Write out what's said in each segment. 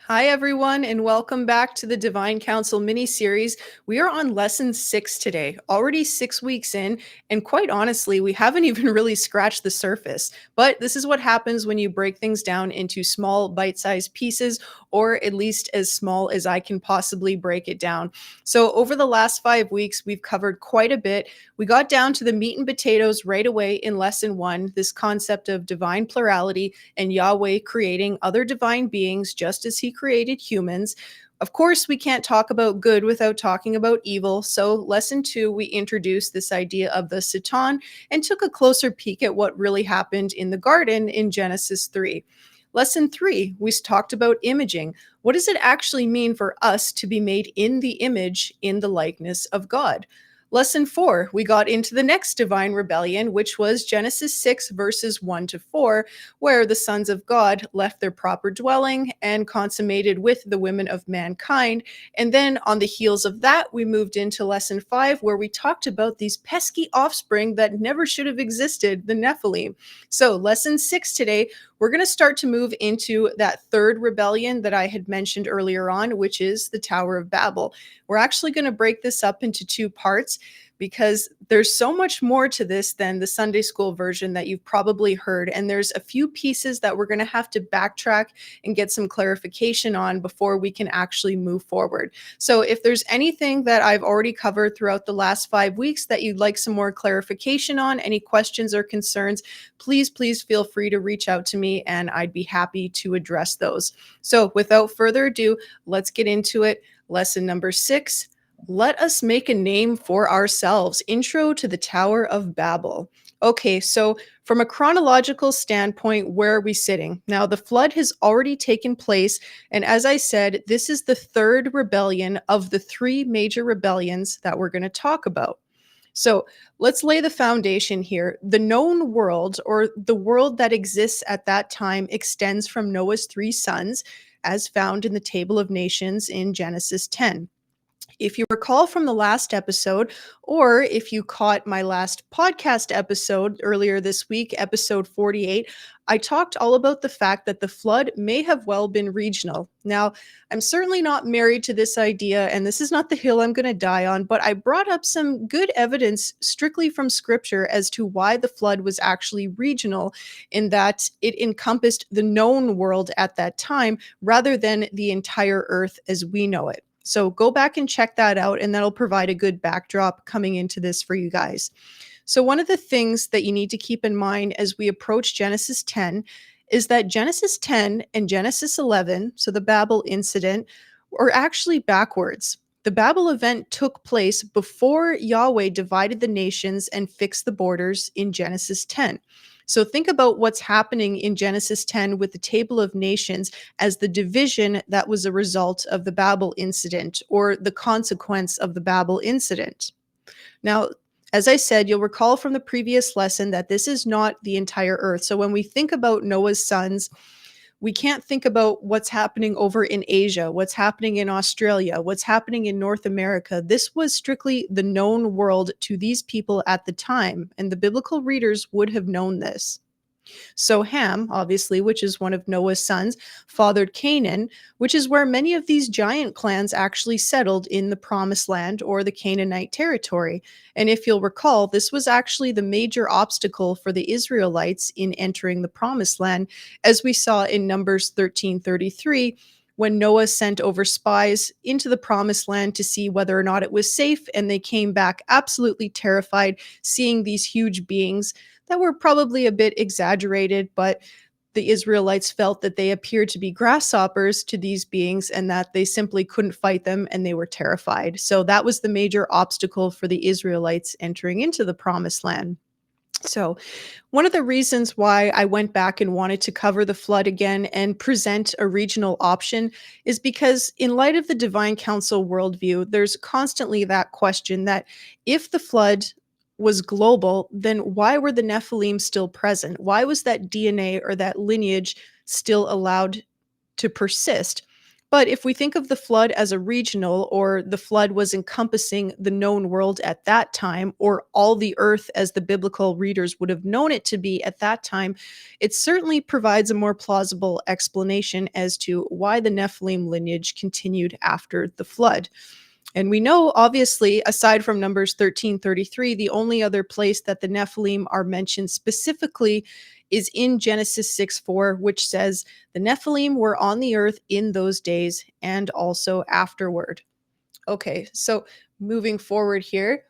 Hi, everyone, and welcome back to the Divine Council mini-series. We are on lesson 6 today, already 6 weeks in, and quite honestly, we haven't even really scratched the surface. But this is what happens when you break things down into small, bite-sized pieces, or at least as small as I can possibly break it down. So over the last 5 weeks, we've covered quite a bit. We got down to the meat and potatoes right away in lesson 1, this concept of divine plurality and Yahweh creating other divine beings just as he created humans. Of course, we can't talk about good without talking about evil. So, lesson 2, we introduced this idea of the Satan and took a closer peek at what really happened in the garden in Genesis 3. Lesson 3, we talked about imaging. What does it actually mean for us to be made in the image, in the likeness of God? Lesson 4, we got into the next divine rebellion, which was Genesis 6, verses 1 to 4, where the sons of God left their proper dwelling and consummated with the women of mankind. And then on the heels of that, we moved into lesson 5, where we talked about these pesky offspring that never should have existed, the Nephilim. So, lesson 6 today, we're going to start to move into that third rebellion that I had mentioned earlier on, which is the Tower of Babel. We're actually going to break this up into 2 parts because there's so much more to this than the Sunday school version that you've probably heard. And there's a few pieces that we're going to have to backtrack and get some clarification on before we can actually move forward. So if there's anything that I've already covered throughout the last 5 weeks that you'd like some more clarification on, any questions or concerns, please feel free to reach out to me and I'd be happy to address those. So without further ado, let's get into it. Lesson number 6, let us make a name for ourselves. Intro to the Tower of Babel. Okay, so from a chronological standpoint, where are we sitting? Now, the flood has already taken place, and as I said, this is the third rebellion of the 3 major rebellions that we're going to talk about. So let's lay the foundation here. The known world, or the world that exists at that time, extends from Noah's 3 sons, as found in the Table of Nations in Genesis 10. If you recall from the last episode, or if you caught my last podcast episode earlier this week, episode 48, I talked all about the fact that the flood may have well been regional. Now, I'm certainly not married to this idea, and this is not the hill I'm going to die on, but I brought up some good evidence strictly from scripture as to why the flood was actually regional, in that it encompassed the known world at that time rather than the entire earth as we know it. So go back and check that out, and that'll provide a good backdrop coming into this for you guys. So one of the things that you need to keep in mind as we approach Genesis 10 is that Genesis 10 and Genesis 11, so the Babel incident, are actually backwards. The Babel event took place before Yahweh divided the nations and fixed the borders in Genesis 10. So think about what's happening in Genesis 10 with the Table of Nations as the division that was a result of the Babel incident, or the consequence of the Babel incident. Now, as I said, you'll recall from the previous lesson that this is not the entire earth. So when we think about Noah's sons, we can't think about what's happening over in Asia, what's happening in Australia, what's happening in North America. This was strictly the known world to these people at the time, and the biblical readers would have known this. So Ham, obviously, which is one of Noah's sons, fathered Canaan, which is where many of these giant clans actually settled in the Promised Land, or the Canaanite territory. And if you'll recall, this was actually the major obstacle for the Israelites in entering the Promised Land, as we saw in Numbers 13:33, when Noah sent over spies into the Promised Land to see whether or not it was safe, and they came back absolutely terrified, seeing these huge beings that were probably a bit exaggerated, but the Israelites felt that they appeared to be grasshoppers to these beings and that they simply couldn't fight them, and they were terrified. So that was the major obstacle for the Israelites entering into the Promised Land. So, one of the reasons why I went back and wanted to cover the flood again and present a regional option is because, in light of the Divine Council worldview, there's constantly that question that if the flood was global, then why were the Nephilim still present? Why was that DNA or that lineage still allowed to persist? But if we think of the flood as a regional, or the flood was encompassing the known world at that time, or all the earth as the biblical readers would have known it to be at that time, it certainly provides a more plausible explanation as to why the Nephilim lineage continued after the flood. And we know, obviously, aside from Numbers 13:33, the only other place that the Nephilim are mentioned specifically is in Genesis 6:4, which says, the Nephilim were on the earth in those days and also afterward. Okay, so moving forward here,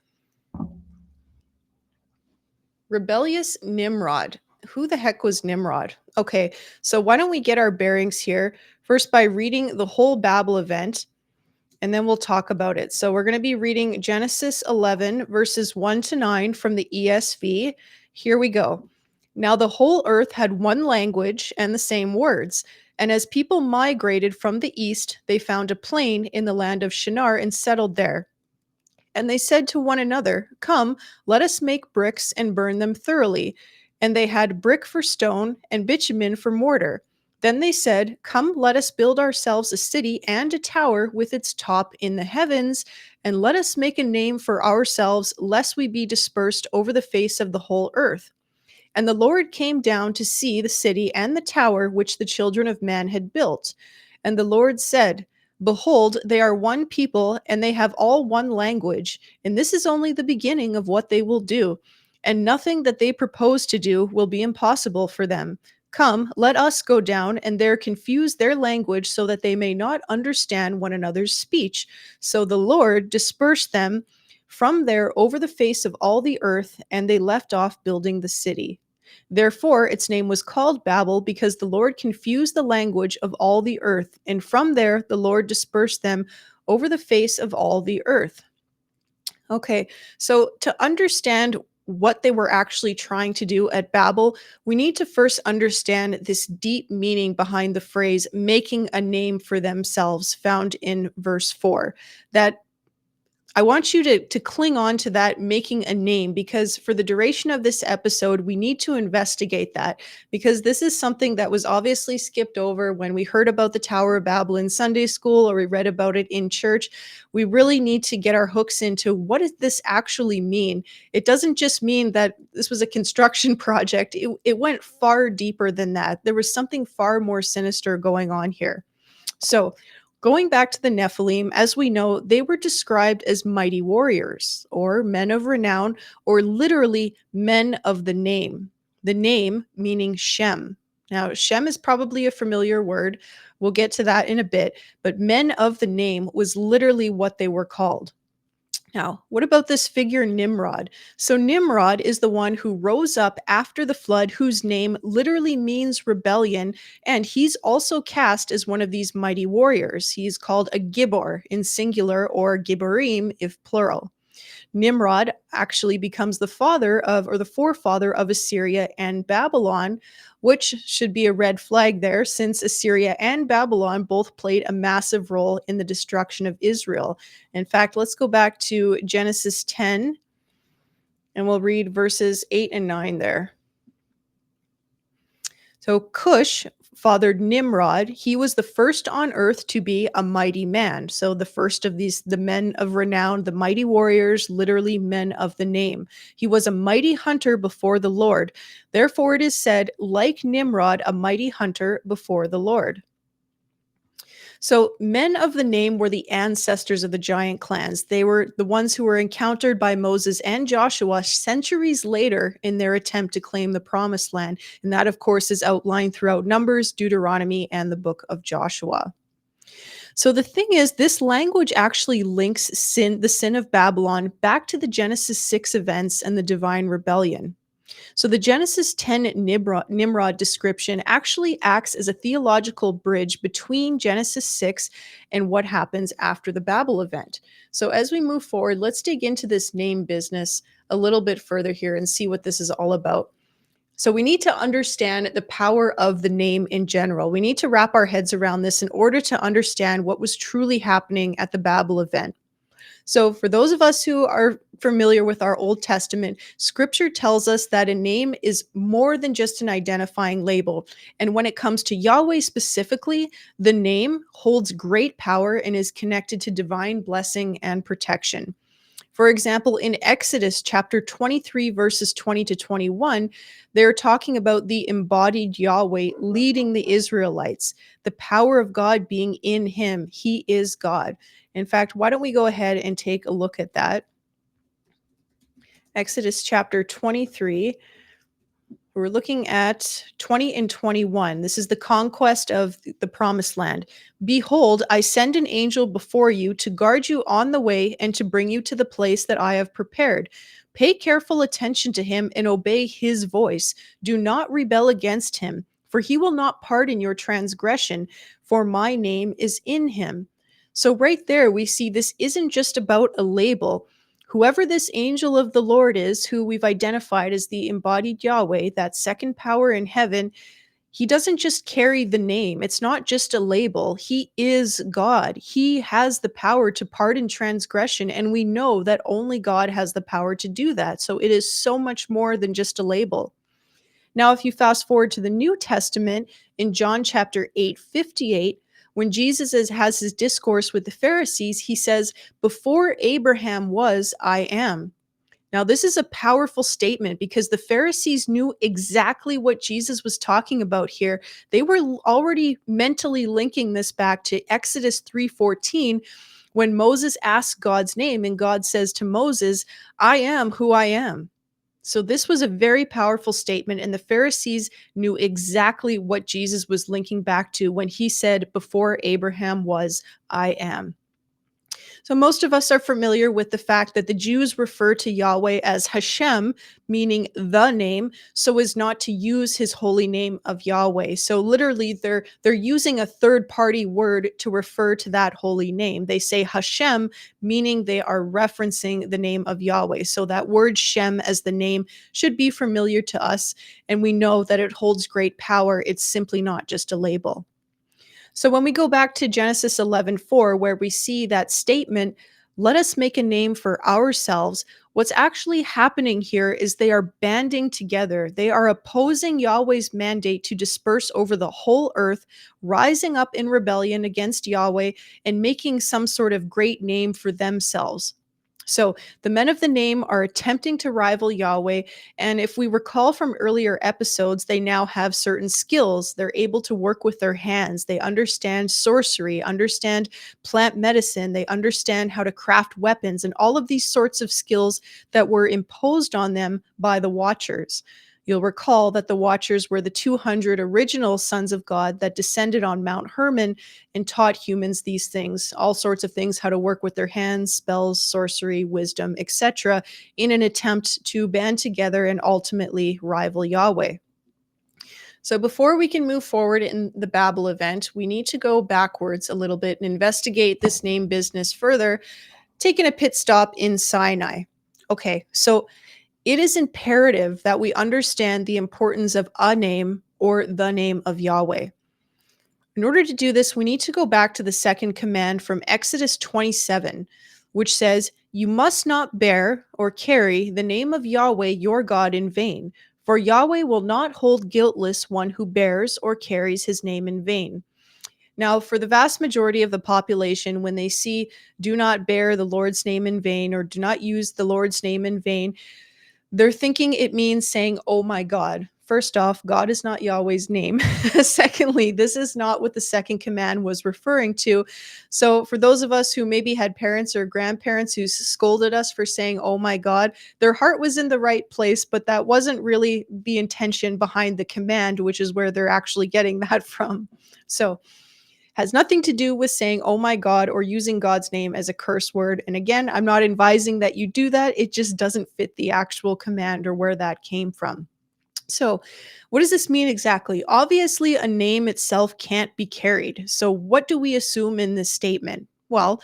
rebellious Nimrod. Who the heck was Nimrod? Okay, so why don't we get our bearings here first by reading the whole Babel event, and then we'll talk about it. So we're going to be reading Genesis 11, verses 1 to 9 from the ESV. Here we go. Now the whole earth had one language and the same words. And as people migrated from the east, they found a plain in the land of Shinar and settled there. And they said to one another, come, let us make bricks and burn them thoroughly. And they had brick for stone and bitumen for mortar. Then they said, come, let us build ourselves a city and a tower with its top in the heavens, and let us make a name for ourselves, lest we be dispersed over the face of the whole earth. And the Lord came down to see the city and the tower which the children of man had built. And the Lord said, behold, they are one people, and they have all one language, and this is only the beginning of what they will do. And nothing that they propose to do will be impossible for them. Come, let us go down and there confuse their language so that they may not understand one another's speech. So the Lord dispersed them from there over the face of all the earth, and they left off building the city. Therefore, its name was called Babel, because the Lord confused the language of all the earth, and from there the Lord dispersed them over the face of all the earth. Okay, so to understand what they were actually trying to do at Babel, we need to first understand this deep meaning behind the phrase making a name for themselves, found in verse 4. That I want you to cling on to that, making a name, because for the duration of this episode, we need to investigate that, because this is something that was obviously skipped over when we heard about the Tower of Babel in Sunday school or we read about it in church. We really need to get our hooks into what does this actually mean? It doesn't just mean that this was a construction project. It went far deeper than that. There was something far more sinister going on here. So, going back to the Nephilim, as we know, they were described as mighty warriors, or men of renown, or literally men of the name. The name meaning Shem. Now, Shem is probably a familiar word. We'll get to that in a bit, but men of the name was literally what they were called. Now, what about this figure Nimrod? So, Nimrod is the one who rose up after the flood, whose name literally means rebellion, and he's also cast as one of these mighty warriors. He's called a Gibor in singular, or Gibborim if plural. Nimrod actually becomes the father of, or the forefather of, Assyria and Babylon, which should be a red flag there, since Assyria and Babylon both played a massive role in the destruction of Israel. In fact, let's go back to Genesis 10, and we'll read verses 8 and 9 there. So Cush fathered Nimrod. He was the first on earth to be a mighty man. So the first of these, the men of renown, the mighty warriors, literally men of the name. He was a mighty hunter before the Lord. Therefore it is said, like Nimrod, a mighty hunter before the Lord. So men of the name were the ancestors of the giant clans. They were the ones who were encountered by Moses and Joshua centuries later in their attempt to claim the promised land. And that, of course, is outlined throughout Numbers, Deuteronomy, and the book of Joshua. So the thing is, this language actually links the sin of Babylon back to the Genesis 6 events and the divine rebellion. So the Genesis 10 Nimrod description actually acts as a theological bridge between Genesis 6 and what happens after the Babel event. So as we move forward, let's dig into this name business a little bit further here and see what this is all about. So we need to understand the power of the name in general. We need to wrap our heads around this in order to understand what was truly happening at the Babel event. So, for those of us who are familiar with our Old Testament, scripture tells us that a name is more than just an identifying label. And when it comes to Yahweh specifically, the name holds great power and is connected to divine blessing and protection. For example, in Exodus chapter 23, verses 20 to 21, they're talking about the embodied Yahweh leading the Israelites, the power of God being in him. He is God. In fact, why don't we go ahead and take a look at that? Exodus chapter 23. We're looking at 20 and 21. This is the conquest of the promised land. Behold, I send an angel before you to guard you on the way and to bring you to the place that I have prepared. Pay careful attention to him and obey his voice. Do not rebel against him, for he will not pardon your transgression, for my name is in him. So, right there, we see this isn't just about a label. Whoever this angel of the Lord is, who we've identified as the embodied Yahweh, that second power in heaven, he doesn't just carry the name. It's not just a label. He is God. He has the power to pardon transgression, and we know that only God has the power to do that. So it is so much more than just a label. Now, if you fast forward to the New Testament in John chapter 8:58, when has his discourse with the Pharisees, he says, "Before Abraham was, I am." Now, this is a powerful statement because the Pharisees knew exactly what Jesus was talking about here. They were already mentally linking this back to Exodus 3:14 when Moses asks God's name and God says to Moses, "I am who I am." So this was a very powerful statement, and the Pharisees knew exactly what Jesus was linking back to when he said, "Before Abraham was, I am." So most of us are familiar with the fact that the Jews refer to Yahweh as Hashem, meaning the name, so as not to use his holy name of Yahweh. So literally they're using a third party word to refer to that holy name. They say Hashem, meaning they are referencing the name of Yahweh. So that word Shem as the name should be familiar to us, and we know that it holds great power. It's simply not just a label. So when we go back to Genesis 11:4, where we see that statement, let us make a name for ourselves, what's actually happening here is they are banding together. They are opposing Yahweh's mandate to disperse over the whole earth, rising up in rebellion against Yahweh and making some sort of great name for themselves. So the men of the name are attempting to rival Yahweh. And if we recall from earlier episodes, they now have certain skills. They're able to work with their hands. They understand sorcery, understand plant medicine. They understand how to craft weapons and all of these sorts of skills that were imposed on them by the Watchers. You'll recall that the Watchers were the 200 original sons of God that descended on Mount Hermon and taught humans these things, all sorts of things, how to work with their hands, spells, sorcery, wisdom, etc., in an attempt to band together and ultimately rival Yahweh. So before we can move forward in the Babel event, we need to go backwards a little bit and investigate this name business further, taking a pit stop in Sinai. Okay, so it is imperative that we understand the importance of a name or the name of Yahweh. In order to do this, we need to go back to the second command from Exodus 27, which says, "You must not bear or carry the name of Yahweh your God in vain, for Yahweh will not hold guiltless one who bears or carries his name in vain." Now, for the vast majority of the population, when they see "do not bear the Lord's name in vain" or "do not use the Lord's name in vain," they're thinking it means saying, "Oh my God." First off, God is not Yahweh's name. Secondly, this is not what the second command was referring to. So, for those of us who maybe had parents or grandparents who scolded us for saying, "Oh my God," their heart was in the right place, but that wasn't really the intention behind the command, which is where they're actually getting that from. So, has nothing to do with saying, "Oh my God," or using God's name as a curse word. And again, I'm not advising that you do that. It just doesn't fit the actual command or where that came from. So, what does this mean exactly? Obviously, a name itself can't be carried. So, what do we assume in this statement? Well,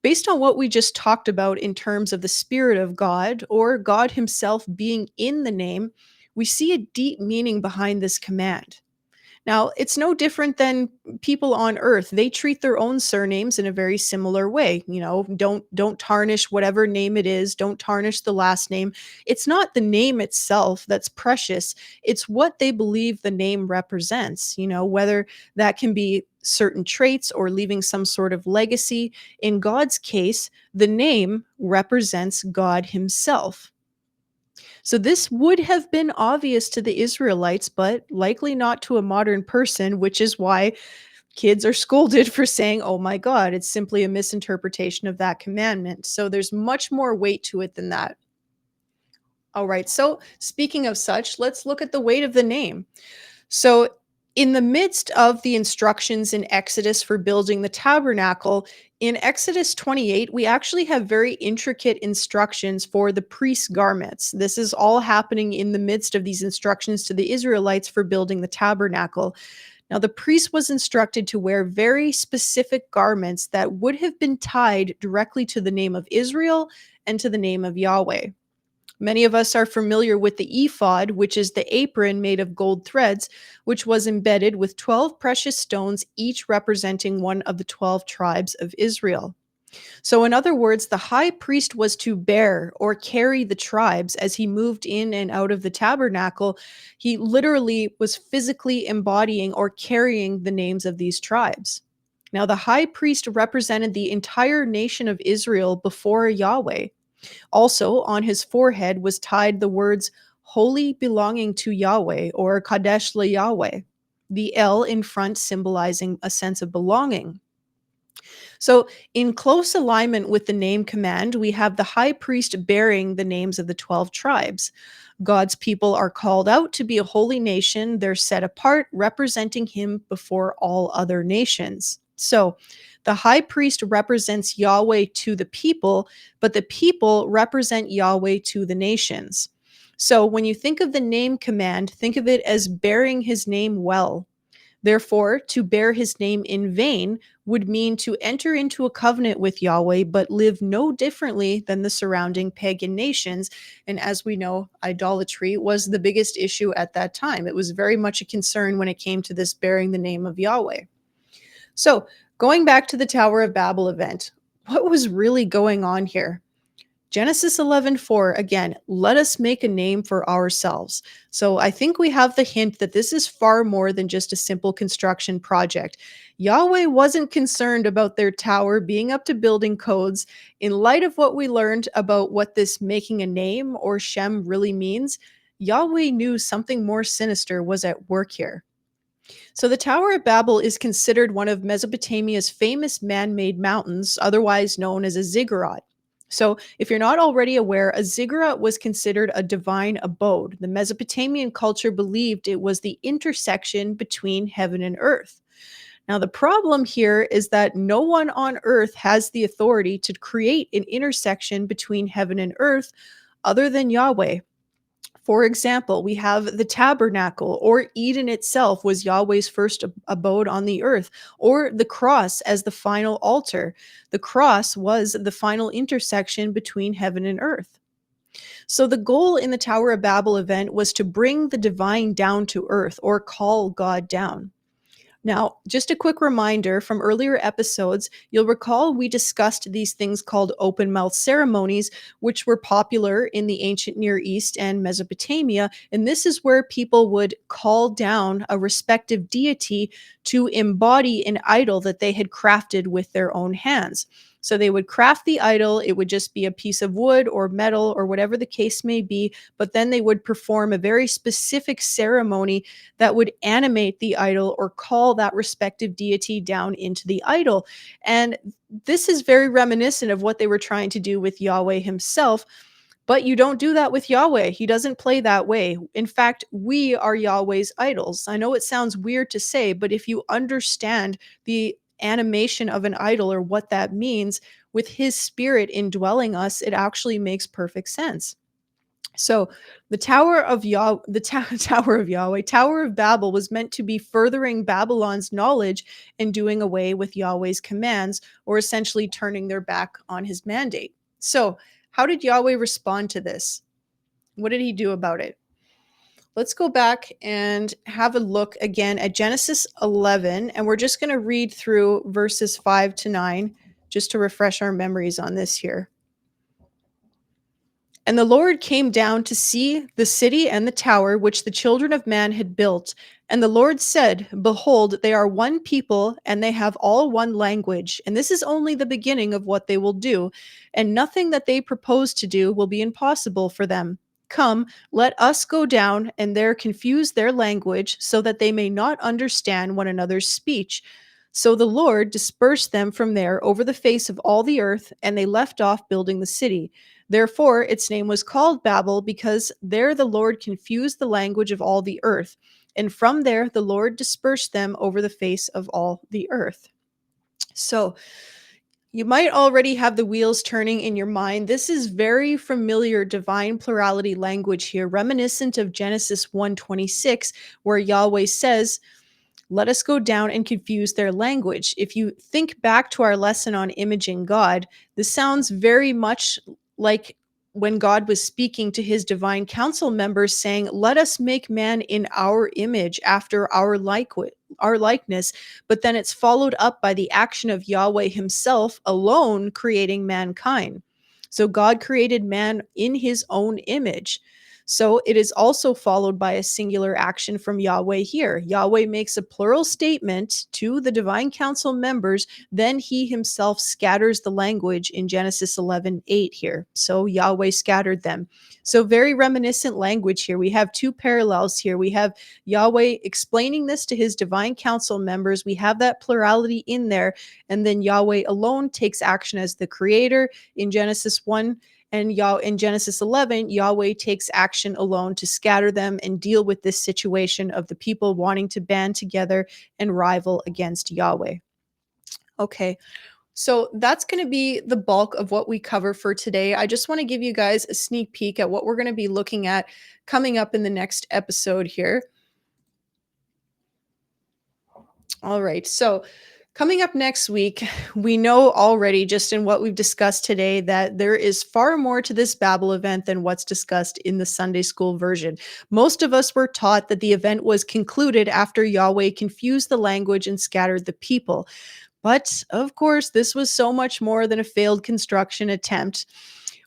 based on what we just talked about in terms of the Spirit of God or God Himself being in the name, we see a deep meaning behind this command. Now, it's no different than people on earth. They treat their own surnames in a very similar way. Don't tarnish whatever name it is, don't tarnish the last name. It's not the name itself that's precious. It's what they believe the name represents, whether that can be certain traits or leaving some sort of legacy. In God's case, the name represents God himself. So this would have been obvious to the Israelites, but likely not to a modern person, which is why kids are scolded for saying, "Oh my God, it's simply a misinterpretation of that commandment." So there's much more weight to it than that. All right. So speaking of such, let's look at the weight of the name. So, in the midst of the instructions in Exodus for building the tabernacle, in Exodus 28, we actually have very intricate instructions for the priest's garments. This is all happening in the midst of these instructions to the Israelites for building the tabernacle. Now, the priest was instructed to wear very specific garments that would have been tied directly to the name of Israel and to the name of Yahweh. Many of us are familiar with the ephod, which is the apron made of gold threads, which was embedded with 12 precious stones, each representing one of the 12 tribes of Israel. So, in other words, the high priest was to bear or carry the tribes as he moved in and out of the tabernacle. He literally was physically embodying or carrying the names of these tribes. Now, the high priest represented the entire nation of Israel before Yahweh. Also, on his forehead was tied the words "holy belonging to Yahweh" or "Kadesh le Yahweh," the L in front symbolizing a sense of belonging. So, in close alignment with the name command, we have the high priest bearing the names of the 12 tribes. God's people are called out to be a holy nation. They're set apart, representing him before all other nations. So, the high priest represents Yahweh to the people, but the people represent Yahweh to the nations. So, when you think of the name command, think of it as bearing his name well. Therefore, to bear his name in vain would mean to enter into a covenant with Yahweh, but live no differently than the surrounding pagan nations. And as we know, idolatry was the biggest issue at that time. It was very much a concern when it came to this bearing the name of Yahweh. So, going back to the Tower of Babel event, what was really going on here? Genesis 11:4 again, let us make a name for ourselves. So I think we have the hint that this is far more than just a simple construction project. Yahweh wasn't concerned about their tower being up to building codes. In light of what we learned about what this making a name or Shem really means, Yahweh knew something more sinister was at work here. So the Tower of Babel is considered one of Mesopotamia's famous man-made mountains, otherwise known as a ziggurat. So, if you're not already aware, a ziggurat was considered a divine abode. The Mesopotamian culture believed it was the intersection between heaven and earth. Now, the problem here is that no one on earth has the authority to create an intersection between heaven and earth other than Yahweh. For example, we have the tabernacle, or Eden itself was Yahweh's first abode on the earth, or the cross as the final altar. The cross was the final intersection between heaven and earth. So, the goal in the Tower of Babel event was to bring the divine down to earth, or call God down. Now, just a quick reminder from earlier episodes, you'll recall we discussed these things called open mouth ceremonies, which were popular in the ancient Near East and Mesopotamia. And this is where people would call down a respective deity to embody an idol that they had crafted with their own hands. So they would craft the idol, it would just be a piece of wood or metal or whatever the case may be, but then they would perform a very specific ceremony that would animate the idol or call that respective deity down into the idol. And this is very reminiscent of what they were trying to do with Yahweh himself. But you don't do that with Yahweh. He doesn't play that way. In fact, we are Yahweh's idols. I know it sounds weird to say, but if you understand the animation of an idol or what that means with his spirit indwelling us, it actually makes perfect sense. So the Tower of Yahweh, Tower of Babel was meant to be furthering Babylon's knowledge and doing away with Yahweh's commands, or essentially turning their back on his mandate. So, how did Yahweh respond to this? What did he do about it? Let's go back and have a look again at Genesis 11, and we're just going to read through verses 5 to 9 just to refresh our memories on this here. And the Lord came down to see the city and the tower which the children of man had built. And the Lord said, behold, they are one people, and they have all one language. And this is only the beginning of what they will do. And nothing that they propose to do will be impossible for them. Come, let us go down and there confuse their language, so that they may not understand one another's speech. So the Lord dispersed them from there over the face of all the earth, and they left off building the city. Therefore, its name was called Babel, because there the Lord confused the language of all the earth. And from there the Lord dispersed them over the face of all the earth. So, you might already have the wheels turning in your mind. This is very familiar divine plurality language here, reminiscent of Genesis 1:26, where Yahweh says, let us go down and confuse their language. If you think back to our lesson on imaging God, this sounds very much like when God was speaking to his divine council members, saying, let us make man in our image, after our likeness. But then it's followed up by the action of Yahweh himself alone creating mankind. So God created man in his own image. So it is also followed by a singular action from Yahweh here. Yahweh makes a plural statement to the divine council members, then he himself scatters the language in Genesis 11:8 here. So Yahweh scattered them. So very reminiscent language here. We have two parallels here. We have Yahweh explaining this to his divine council members. We have that plurality in there. And then Yahweh alone takes action as the creator in Genesis 1. And in Genesis 11, Yahweh takes action alone to scatter them and deal with this situation of the people wanting to band together and rival against Yahweh. Okay, so that's going to be the bulk of what we cover for today. I just want to give you guys a sneak peek at what we're going to be looking at coming up in the next episode here. All right, so coming up next week, we know already, just in what we've discussed today, that there is far more to this Babel event than what's discussed in the Sunday school version. Most of us were taught that the event was concluded after Yahweh confused the language and scattered the people. But of course, this was so much more than a failed construction attempt.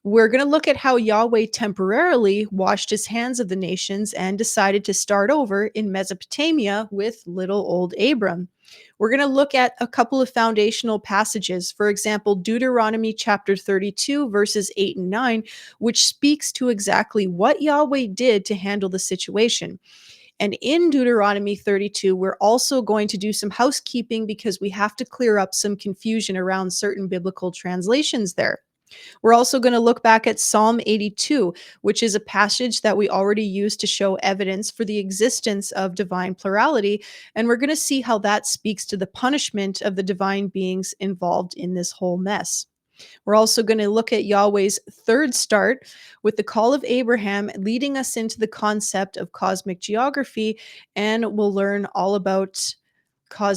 We're going to look at how Yahweh temporarily washed his hands of the nations and decided to start over in Mesopotamia with little old Abram. We're going to look at a couple of foundational passages. For example, Deuteronomy chapter 32, verses 8 and 9, which speaks to exactly what Yahweh did to handle the situation. And in Deuteronomy 32, we're also going to do some housekeeping because we have to clear up some confusion around certain biblical translations there. We're also going to look back at Psalm 82, which is a passage that we already used to show evidence for the existence of divine plurality. And we're going to see how that speaks to the punishment of the divine beings involved in this whole mess. We're also going to look at Yahweh's third start with the call of Abraham, leading us into the concept of cosmic geography. And we'll learn all about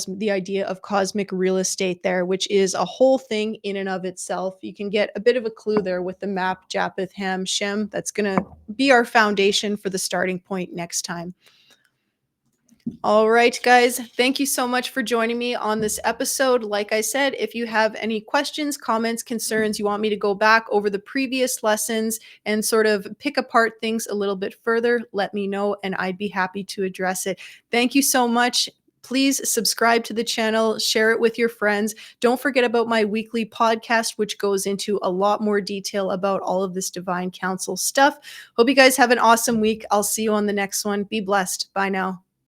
the idea of cosmic real estate there, which is a whole thing in and of itself. You can get a bit of a clue there with the map, Japheth, Ham, Shem. That's going to be our foundation for the starting point next time. All right, guys, thank you so much for joining me on this episode. Like I said, if you have any questions, comments, concerns, you want me to go back over the previous lessons and sort of pick apart things a little bit further, let me know and I'd be happy to address it. Thank you so much. Please subscribe to the channel, share it with your friends. Don't forget about my weekly podcast, which goes into a lot more detail about all of this divine council stuff. Hope you guys have an awesome week. I'll see you on the next one. Be blessed. Bye now.